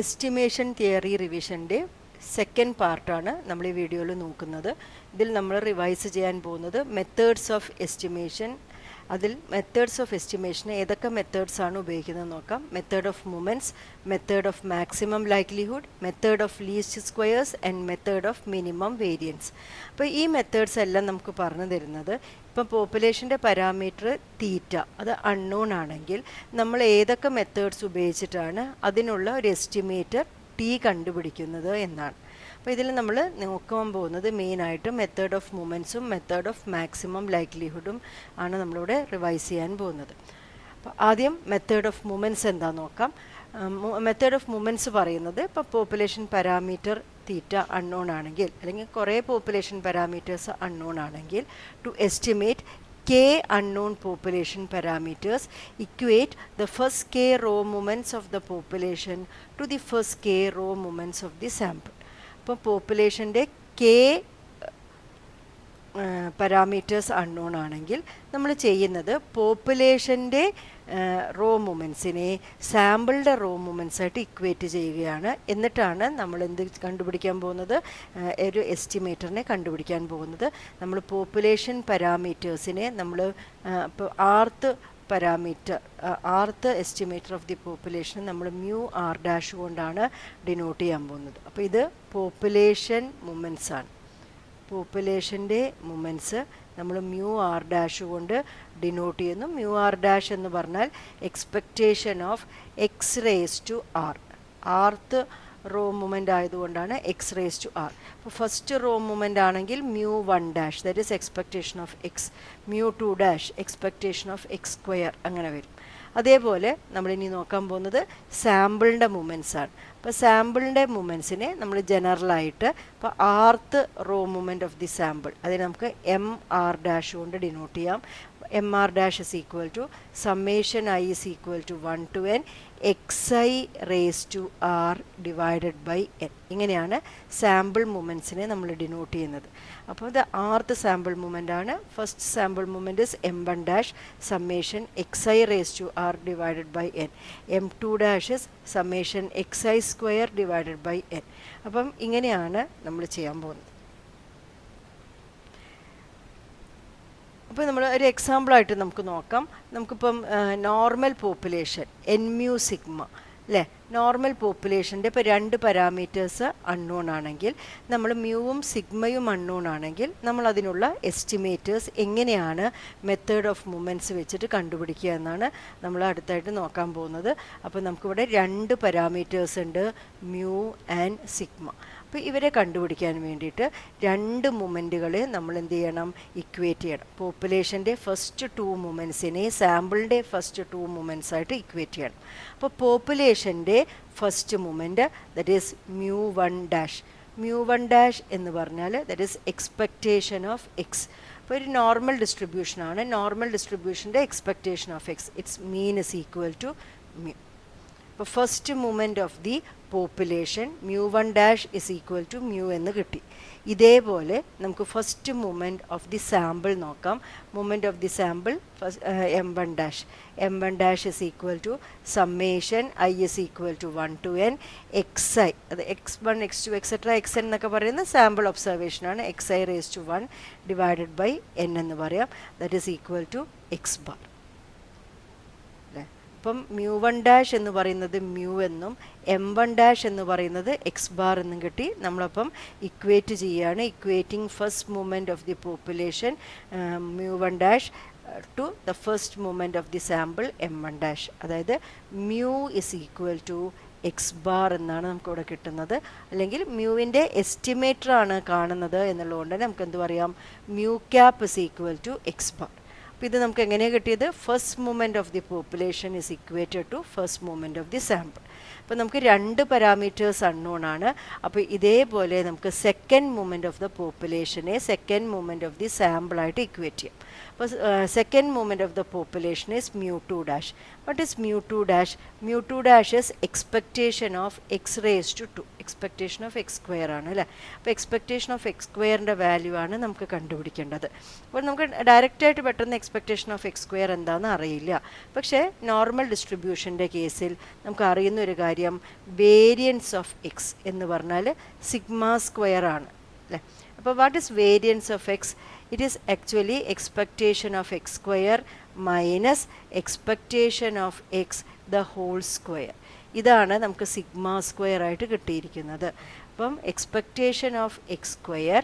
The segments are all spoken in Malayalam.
എസ്റ്റിമേഷൻ തിയറി റിവിഷൻ്റെ സെക്കൻഡ് പാർട്ടാണ് നമ്മൾ ഈ വീഡിയോയിൽ നോക്കുന്നത്. ഇതിൽ നമ്മൾ റിവൈസ് ചെയ്യാൻ പോകുന്നത് മെത്തേഡ്സ് ഓഫ് എസ്റ്റിമേഷൻ. അതിൽ മെത്തേഡ്സ് ഓഫ് എസ്റ്റിമേഷൻ ഏതൊക്കെ മെത്തേഡ്സ് ആണ് ഉപയോഗിക്കുന്നത് നോക്കാം. Method of moments, method of maximum likelihood, method of least squares and method of minimum variance. അപ്പോൾ ഈ മെത്തേഡ്സ് എല്ലാം നമുക്ക് പറഞ്ഞു തരുന്നത്, ഇപ്പം പോപ്പുലേഷൻ്റെ പാരാമീറ്റർ തീറ്റ അത് അൺനോൺ ആണെങ്കിൽ നമ്മൾ ഏതൊക്കെ മെത്തേഡ്സ് ഉപയോഗിച്ചിട്ടാണ് അതിനുള്ള ഒരു എസ്റ്റിമേറ്റർ ടി കണ്ടുപിടിക്കുന്നത് എന്നാണ്. അപ്പോൾ ഇതിൽ നമ്മൾ നോക്കാൻ പോകുന്നത് മെയിനായിട്ട് മെത്തേഡ് ഓഫ് മൂമെൻറ്റ്സും മെത്തേഡ് ഓഫ് മാക്സിമം ലൈക്ലിഹുഡും ആണ് നമ്മളിവിടെ റിവൈസ് ചെയ്യാൻ പോകുന്നത്. അപ്പോൾ ആദ്യം മെത്തേഡ് ഓഫ് മൂമെൻറ്റ്സ് എന്താണെന്ന് നോക്കാം. മെത്തേഡ് ഓഫ് മൂമെൻറ്റ്സ് പറയുന്നത് ഇപ്പോൾ പോപ്പുലേഷൻ പാരാമീറ്റർ തീറ്റ അൺനോൺ ആണെങ്കിൽ, അല്ലെങ്കിൽ കുറേ പോപ്പുലേഷൻ പാരാമീറ്റേഴ്സ് അൺനോൺ ആണെങ്കിൽ, to estimate k unknown population parameters, equate the first k row moments of the population to the first k row moments of the sample. അപ്പോൾ പോപ്പുലേഷൻ്റെ k പാരാമീറ്റേഴ്സ് അൺനോൺ ആണെങ്കിൽ നമ്മൾ ചെയ്യുന്നത് പോപ്പുലേഷൻ്റെ റോ മൂമെൻറ്റ്സിനെ സാമ്പിളുടെ റോ മൂമെൻറ്റ്സ് ആയിട്ട് ഇക്വേറ്റ് ചെയ്യുകയാണ്. എന്നിട്ടാണ് നമ്മൾ എന്ത് കണ്ടുപിടിക്കാൻ പോകുന്നത്, ഒരു എസ്റ്റിമേറ്ററിനെ കണ്ടുപിടിക്കാൻ പോകുന്നത്. നമ്മൾ പോപ്പുലേഷൻ പാരാമീറ്റേഴ്സിനെ നമ്മൾ ഇപ്പോൾ rth estimator of the population നമ്മൾ മ്യൂ ആർ ഡാഷ് കൊണ്ടാണ് ഡിനോട്ട് ചെയ്യാൻ പോകുന്നത്. അപ്പോൾ ഇത് പോപ്പുലേഷൻ മൂമെൻറ്റ്സ് ആണ്. പോപ്പുലേഷൻ്റെ മൂമെൻറ്റ്സ് നമ്മൾ മ്യൂ ആർ ഡാഷ് കൊണ്ട് ഡിനോട്ട് ചെയ്യുന്നു. മ്യൂ ആർ ഡാഷ് എന്ന് പറഞ്ഞാൽ expectation of x raise to r. Rth raw moment ആയതുകൊണ്ടാണ് എക്സ് റേസ് ടു ആർ. അപ്പോൾ ഫസ്റ്റ് റോ മൂമെൻ്റ് ആണെങ്കിൽ mu one dash, that is expectation of x. Mu two dash expectation of x square, അങ്ങനെ വരും. അതേപോലെ നമ്മളിനി നോക്കാൻ പോകുന്നത് സാമ്പിളിൻ്റെ മൂമെൻറ്റ്സ് ആണ്. അപ്പോൾ സാമ്പിളിൻ്റെ മൂമെൻറ്റ്സിനെ നമ്മൾ ജനറലായിട്ട് ഇപ്പോൾ rth raw moment of the sample അതിനെ നമുക്ക് എം ആർ ഡാഷ് കൊണ്ട് ഡിനോട്ട് ചെയ്യാം. M r dash is equal to summation i is equal to 1 to n xi raise to r divided by n. ഇങ്ങനെയാണ് സാമ്പിൾ മൂമെൻറ്റ്സിനെ നമ്മൾ ഡിനോട്ട് ചെയ്യുന്നത്. അപ്പോൾ ഇത് ആർത്ത് സാമ്പിൾ മൂമെൻ്റ് ആണ്. First sample moment is m one dash summation xi raise to r divided by n. M two dash is summation xi square divided by n. അപ്പം ഇങ്ങനെയാണ് നമ്മൾ ചെയ്യാൻ പോകുന്നത്. അപ്പോൾ നമ്മൾ ഒരു എക്സാമ്പിളായിട്ട് നമുക്ക് നോക്കാം. നമുക്കിപ്പം normal population N mu sigma അല്ലേ, നോർമൽ പോപ്പുലേഷൻ്റെ ഇപ്പോൾ 2 പാരാമീറ്റേഴ്സ് അൺനോൺ ആണെങ്കിൽ, നമ്മൾ മ്യൂവും സിഗ്മയും അൺനോൺ ആണെങ്കിൽ നമ്മൾ അതിനുള്ള എസ്റ്റിമേറ്റേഴ്സ് എങ്ങനെയാണ് മെത്തേഡ് ഓഫ് മൂമെൻറ്റ്സ് വെച്ചിട്ട് കണ്ടുപിടിക്കുക എന്നാണ് നമ്മൾ അടുത്തായിട്ട് നോക്കാൻ പോകുന്നത്. അപ്പോൾ നമുക്കിവിടെ 2 പാരാമീറ്റേഴ്സ് ഉണ്ട്, മ്യൂ ആൻഡ് സിഗ്മ. അപ്പോൾ ഇവരെ കണ്ടുപിടിക്കാൻ വേണ്ടിയിട്ട് 2 മൂമെൻറ്റുകളെ നമ്മൾ എന്ത് ചെയ്യണം, ഇക്വേറ്റ് ചെയ്യണം. പോപ്പുലേഷൻ്റെ ഫസ്റ്റ് 2 മൂമെൻറ്റ്സിനെ സാമ്പിളിൻ്റെ ഫസ്റ്റ് 2 മൂമെൻറ്റ്സ് ആയിട്ട് ഇക്വേറ്റ് ചെയ്യണം. അപ്പോൾ പോപ്പുലേഷൻ്റെ first moment that is mu one dash. Mu one dash എന്ന് പറഞ്ഞാൽ that is expectation of x. അപ്പോൾ ഒരു നോർമൽ ഡിസ്ട്രിബ്യൂഷനാണ്. നോർമൽ ഡിസ്ട്രിബ്യൂഷൻ്റെ expectation of x, its mean is equal to mu. അപ്പോൾ first moment of the population mu one dash is equal to mu എന്ന് കിട്ടി. ഇതേപോലെ നമുക്ക് first moment of the sample നോക്കാം. Moment of the sample m one dash. M one dash is equal to summation i is equal to 1 to n xi. അത് x1 x2 എക്സെട്ര xn എന്നൊക്കെ പറയുന്നത് സാമ്പിൾ ഒബ്സർവേഷനാണ്. xi raise to 1 divided by n എന്ന് പറയാം. That is equal to x bar. അപ്പം മ്യൂ വൺ ഡാഷ് എന്ന് പറയുന്നത് മ്യൂ എന്നും എം വൺ ഡാഷ് എന്ന് പറയുന്നത് എക്സ് ബാർ എന്നും കിട്ടി. നമ്മളപ്പം ഇക്വേറ്റ് ചെയ്യുകയാണ്. Equating first moment of the population mu one dash to the first moment of the sample m one dash. അതായത് mu is equal to x bar എന്നാണ് നമുക്കിവിടെ കിട്ടുന്നത്. അല്ലെങ്കിൽ മ്യൂവിൻ്റെ എസ്റ്റിമേറ്റർ ആണ് കാണുന്നത് എന്നുള്ളതുകൊണ്ട് തന്നെ നമുക്ക് എന്ത് പറയാം, mu cap is equal to x bar. അപ്പോൾ ഇത് നമുക്ക് എങ്ങനെയാണ് കിട്ടിയത്, first moment of the population is equated to first moment of the sample. അപ്പോൾ നമുക്ക് 2 പാരാമീറ്റേഴ്സ് അൺനോൺ ആണ്. അപ്പോൾ ഇതേപോലെ നമുക്ക് സെക്കൻഡ് മൂമെൻറ്റ് ഓഫ് ദ പോപ്പുലേഷനെ സെക്കൻഡ് മൂമെൻറ്റ് ഓഫ് ദി സാമ്പിളായിട്ട് ഇക്വേറ്റ് ചെയ്യാം. അപ്പോൾ second moment of the population is mu two dash. What is mu two dash? Mu two dash is expectation of x raise to 2. Expectation of x square ആണ് അല്ലേ. അപ്പോൾ എക്സ്പെക്റ്റേഷൻ ഓഫ് എക്സ് സ്ക്വയറിൻ്റെ വാല്യൂ ആണ് നമുക്ക് കണ്ടുപിടിക്കേണ്ടത്. അപ്പോൾ നമുക്ക് ഡയറക്റ്റായിട്ട് പെട്ടെന്ന് എക്സ്പെക്റ്റേഷൻ ഓഫ് എക്സ് സ്ക്വയർ എന്താണെന്ന് അറിയില്ല. പക്ഷേ നോർമൽ ഡിസ്ട്രിബ്യൂഷൻ്റെ കേസിൽ നമുക്ക് അറിയുന്ന ഒരു കാര്യം വേരിയൻസ് ഓഫ് എക്സ് എന്ന് പറഞ്ഞാൽ സിഗ്മ സ്ക്വയർ ആണ് അല്ലേ. അപ്പോൾ what is variance of x? It is actually expectation of x square minus expectation of x the whole square. ഇതാണ് നമുക്ക് സിഗ്മ സ്ക്വയർ ആയിട്ട് കിട്ടിയിരിക്കുന്നത്. അപ്പം expectation of x square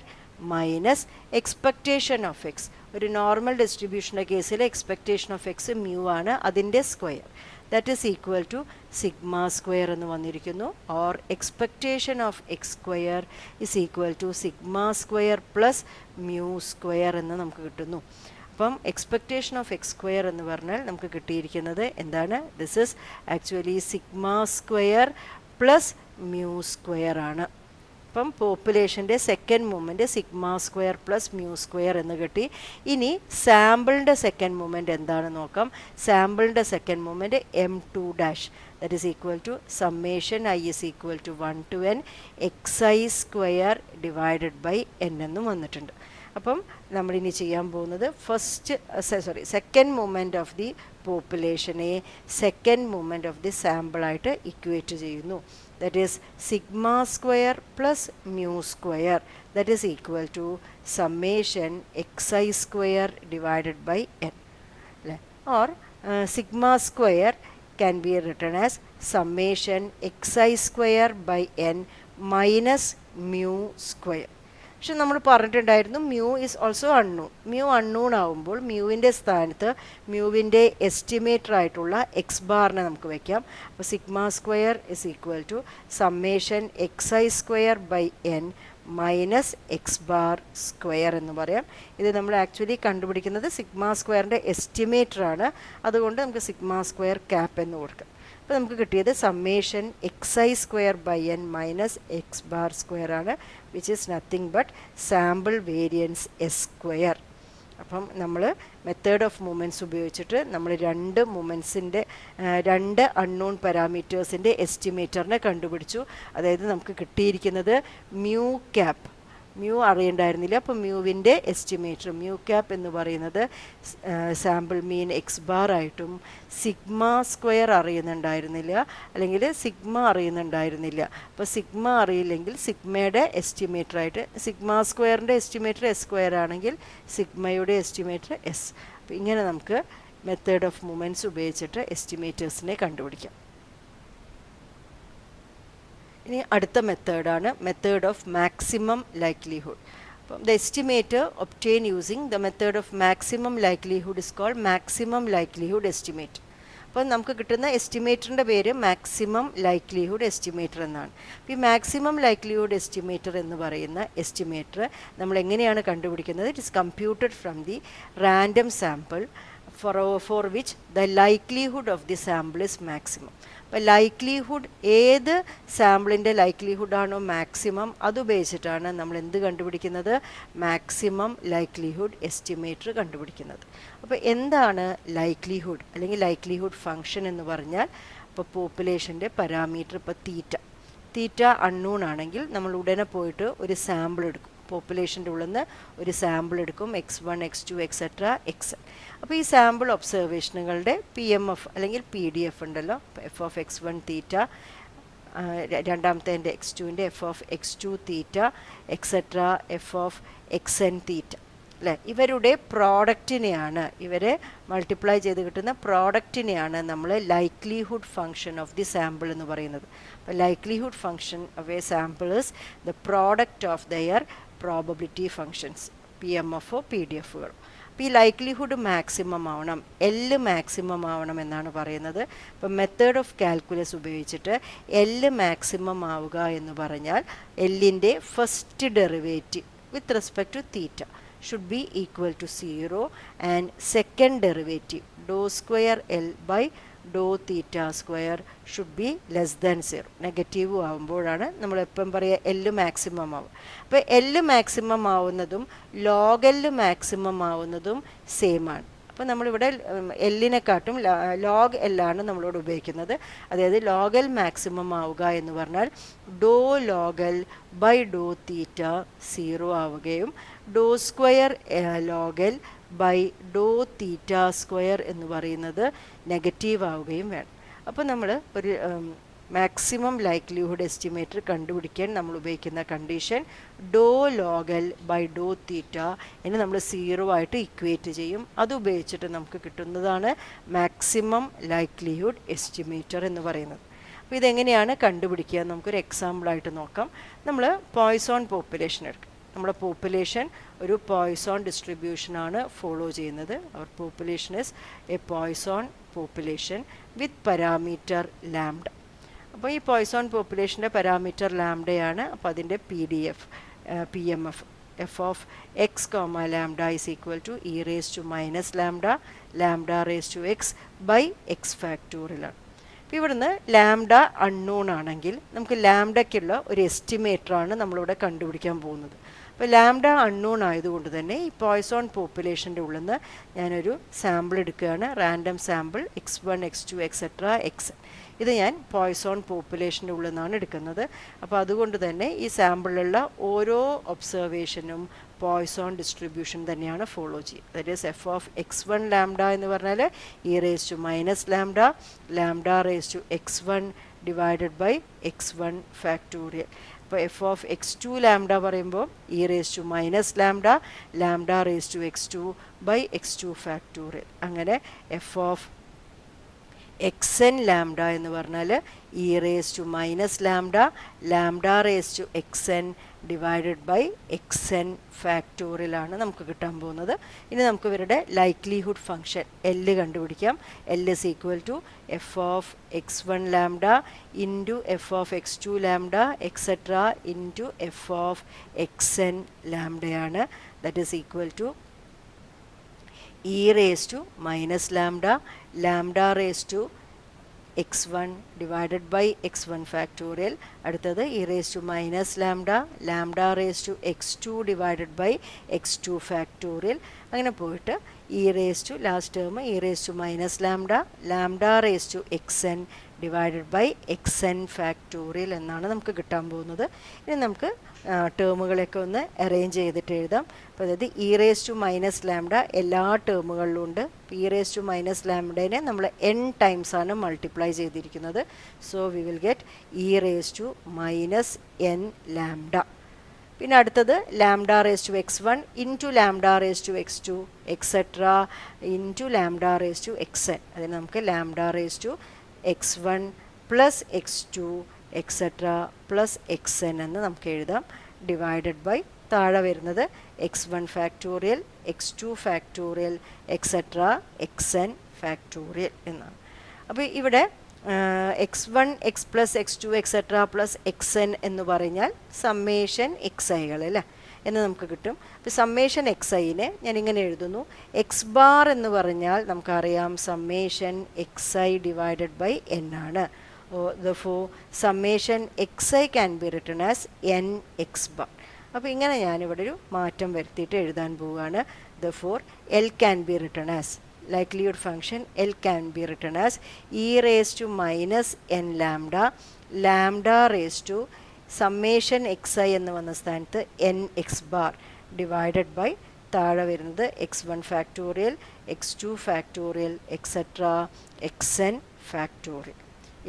minus expectation of x, ഒരു നോർമൽ ഡിസ്ട്രിബ്യൂഷൻ്റെ കേസിൽ എക്സ്പെക്റ്റേഷൻ ഓഫ് എക്സ് മ്യൂ ആണ്, അതിൻ്റെ square, that is equal to sigma square എന്ന് വന്നിരിക്കുന്നു. Or expectation of x square is equal to sigma square plus mu square എന്ന് നമുക്ക് കിട്ടുന്നു. അപ്പം എക്സ്പെക്റ്റേഷൻ ഓഫ് എക്സ് സ്ക്വയർ എന്ന് പറഞ്ഞാൽ നമുക്ക് കിട്ടിയിരിക്കുന്നത് എന്താണ്? This is actually sigma square plus mu square ആണ്. അപ്പം പോപ്പുലേഷൻ്റെ second movement sigma square plus mu square എന്ന് കിട്ടി. ഇനി സാമ്പിളിൻ്റെ സെക്കൻഡ് മൂവ്മെൻറ്റ് എന്താണെന്ന് നോക്കാം. സാമ്പിളിൻ്റെ second movement M2 dash, that is equal to summation I is equal to 1 to n xi square divided by n എന്നും വന്നിട്ടുണ്ട്. അപ്പം നമ്മളിനി ചെയ്യാൻ പോകുന്നത് സെക്കൻഡ് മൂവ്മെൻറ്റ് ഓഫ് ദി പോപ്പുലേഷനെ സെക്കൻഡ് മൂവ്മെൻറ്റ് ഓഫ് ദി സാമ്പിളായിട്ട് ഇക്വേറ്റ് ചെയ്യുന്നു. That is sigma square plus mu square, that is equal to summation xi square divided by n അല്ലേ. Or sigma square can be written as summation xi square by n minus mu square. പക്ഷെ നമ്മൾ പറഞ്ഞിട്ടുണ്ടായിരുന്നു mu is also unknown. Mu unknown ആകുമ്പോൾ മ്യൂവിൻ്റെ സ്ഥാനത്ത് മ്യൂവിൻ്റെ എസ്റ്റിമേറ്റർ ആയിട്ടുള്ള എക്സ് ബാറിനെ നമുക്ക് വയ്ക്കാം. അപ്പോൾ sigma square is equal to summation xi square by n minus x bar square എന്ന് പറയാം. ഇത് നമ്മൾ ആക്ച്വലി കണ്ടുപിടിക്കുന്നത് സിഗ്മ സ്ക്വയറിൻ്റെ എസ്റ്റിമേറ്റർ ആണ്, അതുകൊണ്ട് നമുക്ക് സിഗ്മ സ്ക്വയർ ക്യാപ്പ് എന്ന് കൊടുക്കാം. അപ്പോൾ നമുക്ക് കിട്ടിയത് summation xi square by n minus x bar square ആണ്, which is nothing but sample variance s square. അപ്പം നമ്മൾ മെത്തേഡ് ഓഫ് മൂവ്മെൻറ്റ്സ് ഉപയോഗിച്ചിട്ട് നമ്മൾ രണ്ട് അൺനോൺ പാരാമീറ്റേഴ്സിൻ്റെ എസ്റ്റിമേറ്ററിനെ കണ്ടുപിടിച്ചു. അതായത് നമുക്ക് കിട്ടിയിരിക്കുന്നത് മ്യൂ ക്യാപ്പ്, മ്യൂ അറിയണ്ടായിരുന്നില്ല. അപ്പോൾ മ്യൂവിൻ്റെ എസ്റ്റിമേറ്റർ മ്യൂ ക്യാപ്പ് എന്ന് പറയുന്നത് സാമ്പിൾ മീൻ എക്സ് ബാർ ആയിട്ടും സിഗ്മ സ്ക്വയർ അറിയുന്നുണ്ടായിരുന്നില്ല, അല്ലെങ്കിൽ സിഗ്മ അറിയുന്നുണ്ടായിരുന്നില്ല. അപ്പോൾ സിഗ്മ അറിയില്ലെങ്കിൽ സിഗ്മയുടെ എസ്റ്റിമേറ്റർ ആയിട്ട് സിഗ്മ സ്ക്വയറിൻ്റെ എസ്റ്റിമേറ്റർ എസ് സ്ക്വയർ ആണെങ്കിൽ സിഗ്മയുടെ എസ്റ്റിമേറ്റർ എസ്. അപ്പോൾ ഇങ്ങനെ നമുക്ക് മെത്തേഡ് ഓഫ് മൂവ്മെൻറ്റ്സ് ഉപയോഗിച്ചിട്ട് എസ്റ്റിമേറ്റേഴ്സിനെ കണ്ടുപിടിക്കാം. ഇനി അടുത്ത മെത്തേഡാണ് മെത്തേഡ് ഓഫ് മാക്സിമം ലൈക്ലിഹുഡ്. അപ്പം the estimator obtain using the method of maximum likelihood is called maximum likelihood estimate. അപ്പം നമുക്ക് കിട്ടുന്ന എസ്റ്റിമേറ്ററിൻ്റെ പേര് മാക്സിമം ലൈക്ലിഹുഡ് എസ്റ്റിമേറ്റർ എന്നാണ്. ഈ മാക്സിമം ലൈക്ലിഹുഡ് എസ്റ്റിമേറ്റർ എന്ന് പറയുന്ന എസ്റ്റിമേറ്റർ നമ്മൾ എങ്ങനെയാണ് കണ്ടുപിടിക്കുന്നത്? It is computed from the random sample for which the likelihood of the sample is maximum. അപ്പോൾ ലൈക്ലിഹുഡ് ഏത് സാമ്പിളിൻ്റെ ലൈക്ലിഹുഡ് ആണോ മാക്സിമം അത് ഉപയോഗിച്ചിട്ടാണ് നമ്മൾ എന്ത് കണ്ടുപിടിക്കുന്നത്? മാക്സിമം ലൈക്ലിഹുഡ് എസ്റ്റിമേറ്റർ കണ്ടുപിടിക്കുന്നത്. അപ്പോൾ എന്താണ് ലൈക്ലിഹുഡ് അല്ലെങ്കിൽ ലൈക്ലിഹുഡ് ഫങ്ഷൻ എന്ന് പറഞ്ഞാൽ, ഇപ്പോൾ പോപ്പുലേഷൻ്റെ പാരാമീറ്റർ ഇപ്പോൾ തീറ്റ അൺനോൺ ആണെങ്കിൽ നമ്മൾ ഉടനെ പോയിട്ട് ഒരു സാമ്പിൾ എടുക്കും. പോപ്പുലേഷൻ്റെ ഉള്ളിൽ നിന്ന് ഒരു സാമ്പിൾ എടുക്കും, x1 x2 എക്സെട്ര xn. അപ്പോൾ ഈ സാമ്പിൾ ഒബ്സർവേഷനുകളുടെ PMF അല്ലെങ്കിൽ PDF ഉണ്ടല്ലോ, f(x1) തീറ്റ, രണ്ടാമത്തെ x2ൻ്റെ f(x2) തീറ്റ എക്സെട്ര f(xn) തീറ്റ അല്ലേ. ഇവരുടെ പ്രോഡക്റ്റിനെയാണ്, ഇവരെ മൾട്ടിപ്ലൈ ചെയ്ത് കിട്ടുന്ന പ്രോഡക്റ്റിനെയാണ് നമ്മൾ likelihood function of the sample എന്ന് പറയുന്നത്. അപ്പോൾ likelihood function of a sample is the product of their probability functions, PMF PDF-കൾ. അപ്പോൾ ഈ ലൈക്ലിഹുഡ് മാക്സിമം ആവണം, L മാക്സിമം ആവണം എന്നാണ് പറയുന്നത്. അപ്പം മെത്തേഡ് ഓഫ് കാൽക്കുലസ് ഉപയോഗിച്ചിട്ട് L മാക്സിമം ആവുക എന്ന് പറഞ്ഞാൽ Lൻ്റെ first derivative with respect to theta should be equal to 0 and second derivative dou square L by dou theta square should be less than 0. Negative ആവുമ്പോഴാണ് നമ്മൾ എപ്പം പറയുക L മാക്സിമം ആവും. അപ്പോൾ L മാക്സിമം ആവുന്നതും log L മാക്സിമം ആവുന്നതും സെയിം ആണ്. അപ്പോൾ നമ്മളിവിടെ എല്ലിനെക്കാട്ടും ലോഗ് എല്ലാണ് നമ്മളോട് ഉപയോഗിക്കുന്നത്. അതായത് ലോഗൽ മാക്സിമം ആവുക എന്ന് പറഞ്ഞാൽ ഡോ ലോഗൽ ബൈ ഡോ തീറ്റ 0 ആവുകയും ഡോ സ്ക്വയർ ലോഗൽ ബൈ ഡോ തീറ്റ സ്ക്വയർ എന്ന് പറയുന്നത് നെഗറ്റീവ് ആവുകയും വേണം. അപ്പോൾ നമ്മൾ ഒരു മാക്സിമം ലൈക്ലിഹുഡ് എസ്റ്റിമേറ്റർ കണ്ടുപിടിക്കാൻ നമ്മൾ ഉപയോഗിക്കുന്ന കണ്ടീഷൻ ഡോ ലോഗൽ ബൈ ഡോ തീറ്റ എന്ന് നമ്മൾ 0 ആയിട്ട് ഇക്വേറ്റ് ചെയ്യും. അത് ഉപയോഗിച്ചിട്ട് നമുക്ക് കിട്ടുന്നതാണ് മാക്സിമം ലൈക്ലിഹുഡ് എസ്റ്റിമേറ്റർ എന്ന് പറയുന്നത്. അപ്പോൾ ഇതെങ്ങനെയാണ് കണ്ടുപിടിക്കുക നമുക്കൊരു എക്സാമ്പിളായിട്ട് നോക്കാം. നമ്മൾ പോയ്സോൺ പോപ്പുലേഷൻ എടുക്കും. നമ്മുടെ പോപ്പുലേഷൻ ഒരു പോയ്സോൺ ഡിസ്ട്രിബ്യൂഷനാണ് ഫോളോ ചെയ്യുന്നത്. അവർ population is a Poisson population with parameter lambda. അപ്പോൾ ഈ പോയ്സോൺ പോപ്പുലേഷൻ്റെ പാരാമീറ്റർ ലാംഡയാണ്. അപ്പോൾ അതിൻ്റെ PMF f of x comma lambda is equal to e raised to minus lambda lambda raised to x by x factorial ആണ്. അപ്പോൾ ഇവിടുന്ന് ലാംഡ അൺനോൺ ആണെങ്കിൽ നമുക്ക് ലാംഡയ്ക്കുള്ള ഒരു എസ്റ്റിമേറ്ററാണ് നമ്മളിവിടെ കണ്ടുപിടിക്കാൻ പോകുന്നത്. അപ്പോൾ ലാംഡ അൺനോൺ ആയതുകൊണ്ട് തന്നെ ഈ പോയ്സോൺ പോപ്പുലേഷൻ്റെ ഉള്ളിൽ നിന്ന് ഞാനൊരു സാമ്പിൾ എടുക്കുകയാണ്. Random sample x1 x2 etcetera xn. ഇത് ഞാൻ പോയ്സോൺ പോപ്പുലേഷൻ്റെ ഉള്ളിൽ നിന്നാണ് എടുക്കുന്നത്. അപ്പോൾ അതുകൊണ്ട് തന്നെ ഈ സാമ്പിളിലുള്ള ഓരോ ഒബ്സർവേഷനും പോയ്സോൺ ഡിസ്ട്രിബ്യൂഷൻ തന്നെയാണ് ഫോളോ ചെയ്യുക. That is f of x1 lambda എന്ന് പറഞ്ഞാൽ e raise to minus lambda lambda raise to x1 divided by x1 factorial. അപ്പോൾ എഫ് ഓഫ് x2 ലാംഡ പറയുമ്പോൾ e raise to minus lambda lambda raise to x2 by x2 factorial. അങ്ങനെ എഫ് ഓഫ് xn ലാംഡ എന്ന് പറഞ്ഞാൽ e raise to minus lambda lambda raise to xn divided by xn ഫാക്ടോറിയലാണ് നമുക്ക് കിട്ടാൻ പോകുന്നത്. ഇനി നമുക്ക് ഇവരുടെ ലൈക്ലിഹുഡ് ഫംഗ്ഷൻ L കണ്ടുപിടിക്കാം. L is equal to f of x1 lambda into f of x2 lambda etcetera into f of xn ലാംഡയാണ്. That is equal to e raised to minus lambda lambda raised to x1 divided by x1 factorial. അടുത്തത് e raised to minus lambda lambda raised to x2 divided by x2 factorial. അങ്ങനെ പോയിട്ട് e raised to last term e raised to minus lambda lambda raised to xn divided by xn factorial എന്നാണ് നമുക്ക് കിട്ടാൻ പോകുന്നത്. ഇനി നമുക്ക് ടേമുകളൊക്കെ ഒന്ന് അറേഞ്ച് ചെയ്തിട്ട് എഴുതാം. അപ്പോൾ അതായത് e raise to minus lambda എല്ലാ ടേമുകളിലും ഉണ്ട്. e റേസ് ടു മൈനസ് ലാംഡേനെ നമ്മൾ n ടൈംസ് ആണ് മൾട്ടിപ്ലൈ ചെയ്തിരിക്കുന്നത്. So we will get e raise to minus n lambda. പിന്നെ അടുത്തത് lambda raise to x1 into lambda raise to x2 etcetera into lambda raise to xn. അതിന് നമുക്ക് lambda raise to x1 plus x2 etcetera plus xn എന്ന് നമുക്ക് എഴുതാം. ഡിവൈഡഡ് ബൈ താഴെ വരുന്നത് x1 factorial x2 factorial etcetera xn factorial എന്നാണ്. അപ്പോൾ ഇവിടെ x1 x plus x2 etcetera plus xn എന്ന് പറഞ്ഞാൽ സമ്മേഷൻ xiകൾ അല്ലേ എന്ന് നമുക്ക് കിട്ടും. അപ്പോൾ സമ്മേഷൻ xiനെ ഞാനിങ്ങനെ എഴുതുന്നു. എക്സ് ബാർ എന്ന് പറഞ്ഞാൽ നമുക്കറിയാം summation xi divided by n ആണ്. Therefore summation xi can be written as nx bar. അപ്പോൾ ഇങ്ങനെ ഞാനിവിടെ ഒരു മാറ്റം വരുത്തിയിട്ട് എഴുതാൻ പോവുകയാണ്. Therefore L can be written as likelihood function L can be written as e raised to minus n lambda lambda raised to summation xi എന്ന് വന്ന സ്ഥാനത്ത് nx bar divided by താഴെ വരുന്നത് x1 factorial x2 factorial etcetera xn factorial.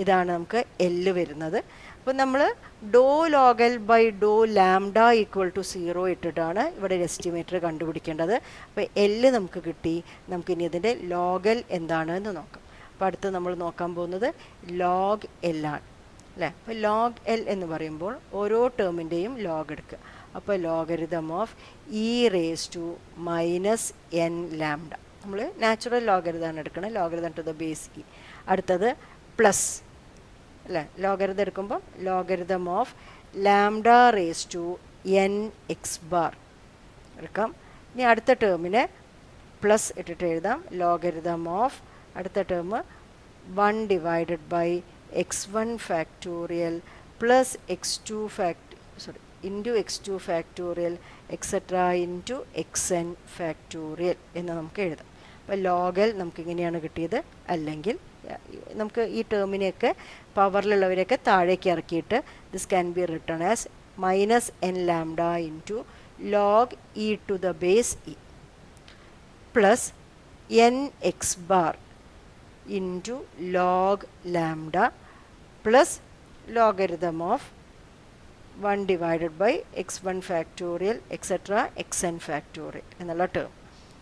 ഇതാണ് നമുക്ക് L വരുന്നത്. അപ്പോൾ നമ്മൾ ഡോ ലോഗൽ ബൈ ഡോ ലാംഡ ഈക്വൽ ടു 0 ഇട്ടിട്ടാണ് ഇവിടെ ഒരു എസ്റ്റിമേറ്റർ കണ്ടുപിടിക്കേണ്ടത്. അപ്പോൾ L നമുക്ക് കിട്ടി. നമുക്കിനി ഇതിൻ്റെ ലോഗൽ എന്താണെന്ന് നോക്കാം. അപ്പോൾ അടുത്ത് നമ്മൾ നോക്കാൻ പോകുന്നത് ലോഗ് L ആണ് അല്ലേ. അപ്പോൾ ലോഗ് L എന്ന് പറയുമ്പോൾ ഓരോ ടേമിൻ്റെയും ലോഗ് എടുക്കുക. അപ്പോൾ logarithm of e raise to minus n lambda. നമ്മൾ നാച്ചുറൽ ലോഗരിതാണ് എടുക്കണം. Logarithm to the base e. അടുത്തത് പ്ലസ് അല്ലേ. ലോഗരിതം എടുക്കുമ്പോൾ logarithm of lambda raise to n x bar എടുക്കാം. ഇനി അടുത്ത ടേമിനെ പ്ലസ് ഇട്ടിട്ട് എഴുതാം. ലോഗരിതം ഓഫ് അടുത്ത term 1 divided by x1 factorial plus into x2 factorial etcetera into xn factorial എന്ന് നമുക്ക് എഴുതാം. അപ്പോൾ ലോഗൽ നമുക്കിങ്ങനെയാണ് കിട്ടിയത്. അല്ലെങ്കിൽ നമുക്ക് ഈ ടേമിനെയൊക്കെ പവറിലുള്ളവരെയൊക്കെ താഴേക്ക് ഇറക്കിയിട്ട് this can be written as minus N lambda into log E two the base E plus n x bar into log lambda plus logarithm of 1 divided by x1 factorial etc. xn factorial എന്നുള്ള ടേം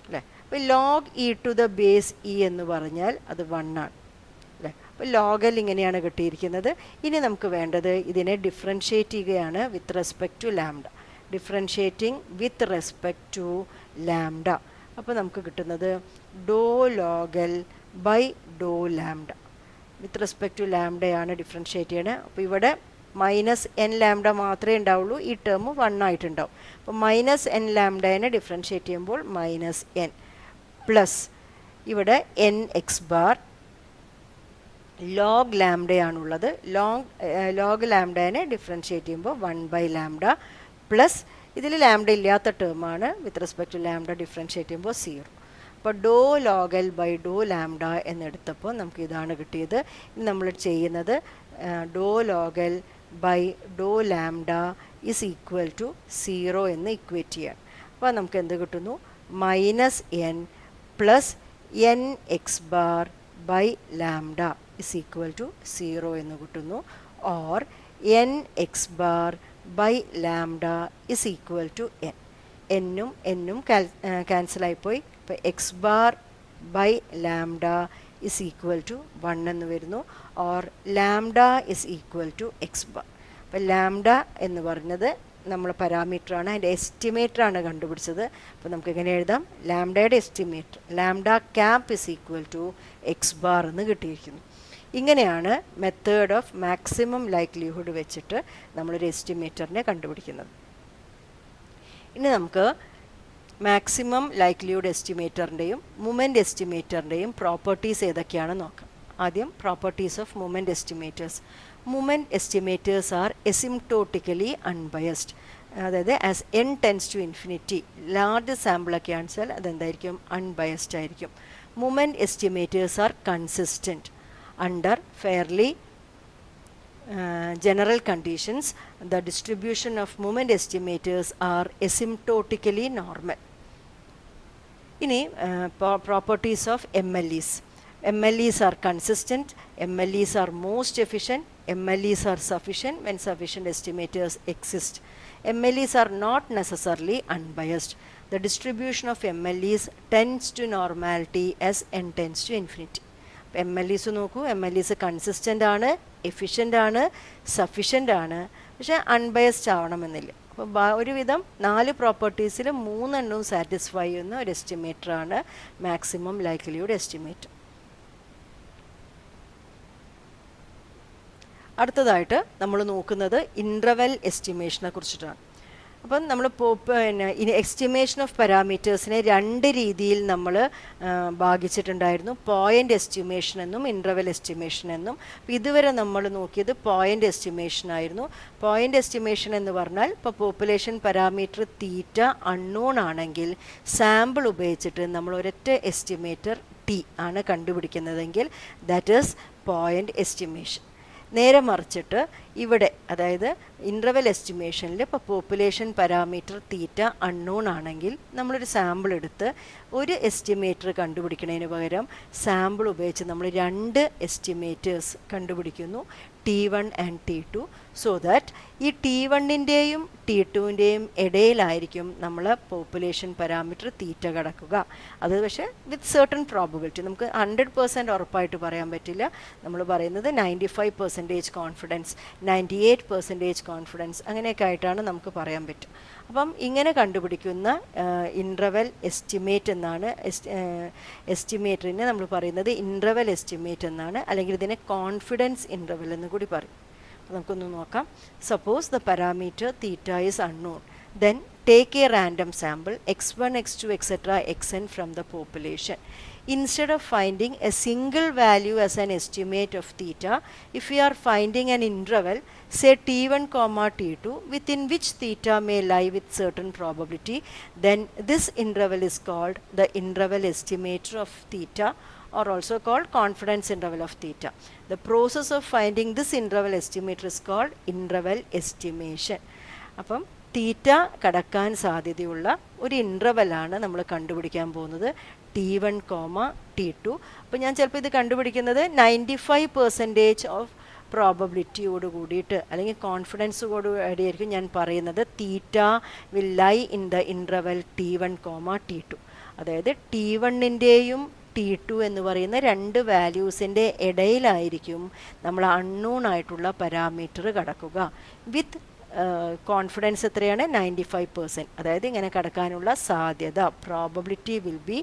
അല്ലേ. അപ്പോൾ log E two the base E എന്ന് പറഞ്ഞാൽ അത് 1 ആണ് അല്ലേ. അപ്പോൾ ലോഗൽ ഇങ്ങനെയാണ് കിട്ടിയിരിക്കുന്നത്. ഇനി നമുക്ക് വേണ്ടത് ഇതിനെ ഡിഫറൻഷ്യേറ്റ് ചെയ്യുകയാണ് with respect to lambda. Differentiating with respect to lambda. അപ്പോൾ നമുക്ക് കിട്ടുന്നത് ഡോ ലോഗൽ ബൈ ഡോ ലാംഡ. വിത്ത് റെസ്പെക്ട് ടു ലാംഡയാണ് ഡിഫറൻഷ്യേറ്റ് ചെയ്യണത്. അപ്പോൾ ഇവിടെ മൈനസ് എൻ ലാംഡ മാത്രമേ ഉണ്ടാവുള്ളൂ. ഈ ടേം 1 ആയിട്ടുണ്ടാവും. അപ്പോൾ മൈനസ് എൻ ലാംഡേനെ ഡിഫറൻഷ്യേറ്റ് ചെയ്യുമ്പോൾ മൈനസ് എൻ പ്ലസ് ഇവിടെ എൻ എക്സ് ബാർ ലോഗ് ലാംഡയാണുള്ളത്. ലോഗ് ലാംഡേനെ ഡിഫറൻഷ്യേറ്റ് ചെയ്യുമ്പോൾ 1 ബൈ ലാംഡ പ്ലസ് ഇതിൽ ലാംഡ ഇല്ലാത്ത ടേമാണ് with respect to lambda differentiate ചെയ്യുമ്പോൾ 0. അപ്പോൾ ഡോ ലോഗൽ ബൈ ഡോ ലാംഡ എന്നെടുത്തപ്പോൾ നമുക്ക് ഇതാണ് കിട്ടിയത്. ഇനി നമ്മൾ ചെയ്യുന്നത് ഡോ ലോഗൽ ബൈ ഡോ ലാംഡ ഇസ് ഈക്വൽ ടു 0 എന്ന് ഇക്വേറ്റ് ചെയ്യാൻ. അപ്പോൾ നമുക്ക് എന്ത് കിട്ടുന്നു? Minus n plus n x bar by lambda is equal to 0 എന്ന് കിട്ടുന്നു. Or n x bar by lambda is equal to n. എന്നും ക്യാൻസലായിപ്പോയി. ഇപ്പോൾ x bar by lambda is equal to 1 എന്ന് വരുന്നു. Or lambda is equal to x bar. അപ്പോൾ ലാംഡ എന്ന് പറഞ്ഞത് നമ്മൾ പാരാമീറ്ററാണ്, അതിൻ്റെ എസ്റ്റിമേറ്ററാണ് കണ്ടുപിടിച്ചത്. അപ്പോൾ നമുക്ക് എങ്ങനെ എഴുതാം? ലാംഡയുടെ estimator lambda cap is equal to x bar എന്ന് കിട്ടിയിരിക്കുന്നു. ഇങ്ങനെയാണ് മെത്തേഡ് ഓഫ് മാക്സിമം ലൈക്ലിഹുഡ് വെച്ചിട്ട് നമ്മളൊരു എസ്റ്റിമേറ്ററിനെ കണ്ടുപിടിക്കുന്നത്. ഇനി നമുക്ക് മാക്സിമം ലൈക്ലിഹുഡ് എസ്റ്റിമേറ്ററിൻ്റെയും മൊമെൻ്റ് എസ്റ്റിമേറ്ററിൻ്റെയും പ്രോപ്പർട്ടീസ് ഏതൊക്കെയാണെന്ന് നോക്കാം. ആദ്യം properties of moment estimators. Moment estimators are asymptotically unbiased. അതായത് as n tends to infinity large സാമ്പിളൊക്കെ ആണെച്ചാൽ അതെന്തായിരിക്കും? അൺബയസ്ഡ് ആയിരിക്കും. Moment estimators are consistent under fairly general conditions. The distribution of moment estimators are asymptotically normal. ഇനി properties of MLEs. MLEs are consistent, MLEs are most efficient, MLEs are sufficient when sufficient estimators exist. MLEs are not necessarily unbiased. The distribution of MLEs tends to normality as n tends to infinity. MLEs നോക്കൂ, MLEs കൺസിസ്റ്റൻ്റ് ആണ്, എഫിഷ്യൻ്റ് ആണ്, സഫിഷ്യൻ്റ് ആണ്, പക്ഷേ അൺബയസ്ഡ് ആവണമെന്നില്ല. അപ്പോൾ ഒരുവിധം 4 പ്രോപ്പർട്ടീസിൽ 3 എണ്ണവും സാറ്റിസ്ഫൈ ചെയ്യുന്ന ഒരു എസ്റ്റിമേറ്ററാണ് മാക്സിമം ലൈക്ലിഹുഡ് എസ്റ്റിമേറ്റർ. അടുത്തതായിട്ട് നമ്മൾ നോക്കുന്നത് ഇൻ്റർവെൽ എസ്റ്റിമേഷനെ കുറിച്ചിട്ടാണ്. അപ്പം നമ്മൾ പിന്നെ എസ്റ്റിമേഷൻ ഓഫ് പാരാമീറ്റേഴ്സിനെ 2 രീതിയിൽ നമ്മൾ ഭാഗിച്ചിട്ടുണ്ടായിരുന്നു. പോയിൻ്റ് എസ്റ്റിമേഷൻ എന്നും ഇൻ്റർവെൽ എസ്റ്റിമേഷൻ എന്നും. ഇതുവരെ നമ്മൾ നോക്കിയത് പോയിൻ്റ് എസ്റ്റിമേഷൻ ആയിരുന്നു. പോയിൻ്റ് എസ്റ്റിമേഷൻ എന്ന് പറഞ്ഞാൽ ഇപ്പോൾ പോപ്പുലേഷൻ പാരാമീറ്റർ തീറ്റ അൺനോൺ ആണെങ്കിൽ സാമ്പിൾ ഉപയോഗിച്ചിട്ട് നമ്മൾ ഒരൊറ്റ എസ്റ്റിമേറ്റർ ടി ആണ് കണ്ടുപിടിക്കുന്നതെങ്കിൽ ദാറ്റ് ഈസ് പോയിൻ്റ് എസ്റ്റിമേഷൻ. നേരെ മറിച്ചിട്ട് ഇവിടെ അതായത് ഇൻ്റർവെൽ എസ്റ്റിമേഷനിൽ ഇപ്പോൾ പോപ്പുലേഷൻ പാരാമീറ്റർ തീറ്റ അൺനോൺ ആണെങ്കിൽ നമ്മളൊരു സാമ്പിൾ എടുത്ത് ഒരു എസ്റ്റിമേറ്റർ കണ്ടുപിടിക്കുന്നതിന് പകരം സാമ്പിൾ ഉപയോഗിച്ച് നമ്മൾ 2 എസ്റ്റിമേറ്റേഴ്സ് കണ്ടുപിടിക്കുന്നു, T1 and T2. So that ഈ T1ൻ്റെയും T2ൻ്റെയും ഇടയിലായിരിക്കും നമ്മൾ പോപ്പുലേഷൻ പാരാമീറ്റർ തീറ്റ കിടക്കുക. അത് പക്ഷേ വിത്ത് സർട്ടൺ പ്രോബബിലിറ്റി. നമുക്ക് 100% ഉറപ്പായിട്ട് പറയാൻ പറ്റില്ല. നമ്മൾ പറയുന്നത് 95% കോൺഫിഡൻസ്, 98% കോൺഫിഡൻസ്, അങ്ങനെയൊക്കെ ആയിട്ടാണ് നമുക്ക് പറയാൻ പറ്റും. അപ്പം ഇങ്ങനെ കണ്ടുപിടിക്കുന്ന ഇൻ്റർവെൽ എസ്റ്റിമേറ്റ് എന്നാണ് എസ്റ്റിമേറ്ററിനെ നമ്മൾ പറയുന്നത് ഇൻ്റർവെൽ എസ്റ്റിമേറ്റ് എന്നാണ്, അല്ലെങ്കിൽ ഇതിനെ കോൺഫിഡൻസ് ഇൻ്റർവെൽ എന്ന് കൂടി പറയും. അപ്പോൾ നമുക്കൊന്ന് നോക്കാം. Suppose the parameter theta is unknown, then take A random sample x1, x2, etc. xn from the population. instead of finding a single value as an estimate of theta, if we are finding an interval, say t1 comma t2, within which theta may lie with certain probability, then this interval is called the interval estimator of theta, or also called confidence interval of theta. The process of finding this interval estimator is called interval estimation. അപ്പം തീറ്റ കടക്കാൻ സാധ്യതയുള്ള ഒരു ഇൻ്റർവെല്ലാണ് നമ്മൾ കണ്ടുപിടിക്കാൻ പോകുന്നത് t1 t2. അപ്പോൾ ഞാൻ ചിലപ്പോൾ ഇത് കണ്ടുപിടിക്കുന്നത് 95% ഓഫ് പ്രോബബിലിറ്റിയോട് കൂടിയിട്ട് അല്ലെങ്കിൽ കോൺഫിഡൻസോട് കൂടിയായിരിക്കും ഞാൻ പറയുന്നത് theta will lie in the interval t1 t2. അതായത് t1ൻ്റെയും t2 എന്ന് പറയുന്ന രണ്ട് വാല്യൂസിൻ്റെ ഇടയിലായിരിക്കും നമ്മൾ അൺനോൺ ആയിട്ടുള്ള പാരാമീറ്റർ കടക്കുക. വിത്ത് കോൺഫിഡൻസ് എത്രയാണ്? 95%. അതായത് ഇങ്ങനെ കടക്കാനുള്ള സാധ്യത probability will be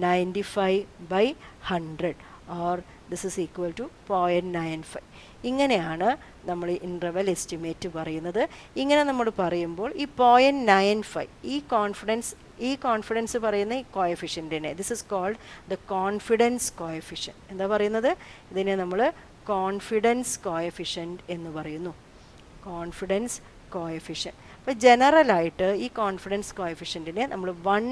95/100 or this is equal to 0.95. ഇങ്ങനെയാണ് നമ്മൾ ഇൻ്റർവെൽ എസ്റ്റിമേറ്റ് പറയുന്നത്. ഇങ്ങനെ നമ്മൾ പറയുമ്പോൾ ഈ 0.95 ഈ കോൺഫിഡൻസ് പറയുന്ന ഈ കോയഫിഷ്യൻറ്റിനെ, this is called the confidence coefficient. എന്താ പറയുന്നത്? ഇതിനെ നമ്മൾ കോൺഫിഡൻസ് കോയഫിഷ്യൻറ്റ് എന്ന് പറയുന്നു. Confidence coefficient. അപ്പോൾ ജനറലായിട്ട് ഈ കോൺഫിഡൻസ് കോയഫിഷ്യൻറ്റിനെ നമ്മൾ 1